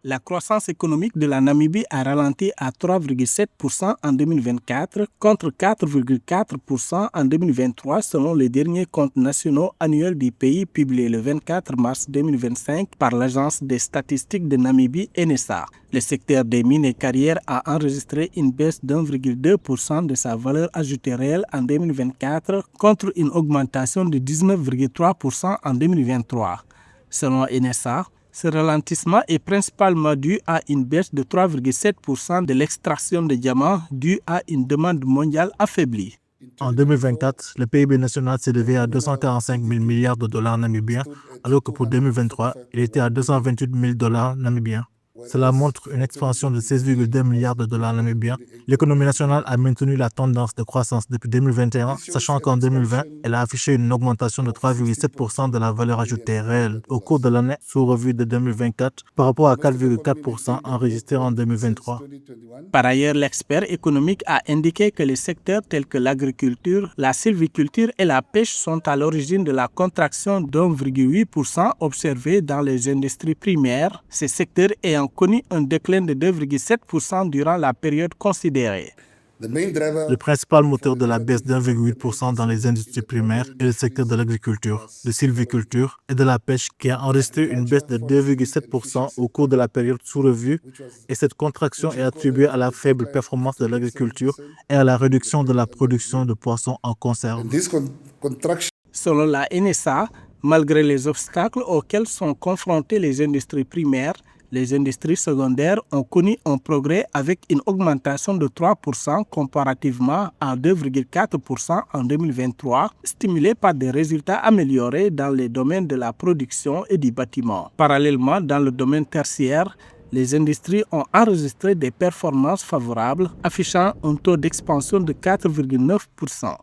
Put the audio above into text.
La croissance économique de la Namibie a ralenti à 3,7% en 2024 contre 4,4% en 2023 selon les derniers comptes nationaux annuels du pays publiés le 24 mars 2025 par l'Agence des statistiques de Namibie NSA. Le secteur des mines et carrières a enregistré une baisse d'1,2% de sa valeur ajoutée réelle en 2024 contre une augmentation de 19,3% en 2023. Selon NSA, ce ralentissement est principalement dû à une baisse de 3,7% de l'extraction de diamants due à une demande mondiale affaiblie. En 2024, le PIB national s'est élevé à 245 000 milliards de dollars namibiens, alors que pour 2023, il était à 228 000 dollars namibiens. Cela montre une expansion de 16,2 milliards de dollars namibiens. L'économie nationale a maintenu la tendance de croissance depuis 2021, sachant qu'en 2020, elle a affiché une augmentation de 3,7% de la valeur ajoutée réelle au cours de l'année sous revue de 2024 par rapport à 4,4% enregistré en 2023. Par ailleurs, l'expert économique a indiqué que les secteurs tels que l'agriculture, la sylviculture et la pêche sont à l'origine de la contraction d'1,8% observée dans les industries primaires, ces secteurs ayant connu un déclin de 2,7% durant la période considérée. Le principal moteur de la baisse d'1,8% dans les industries primaires est le secteur de l'agriculture, de sylviculture et de la pêche qui a enregistré une baisse de 2,7% au cours de la période sous revue et cette contraction est attribuée à la faible performance de l'agriculture et à la réduction de la production de poissons en conserve. Selon la NSA, malgré les obstacles auxquels sont confrontées les industries primaires, les industries secondaires ont connu un progrès avec une augmentation de 3% comparativement à 2,4% en 2023, stimulée par des résultats améliorés dans les domaines de la production et du bâtiment. Parallèlement, dans le domaine tertiaire, les industries ont enregistré des performances favorables, affichant un taux d'expansion de 4,9%.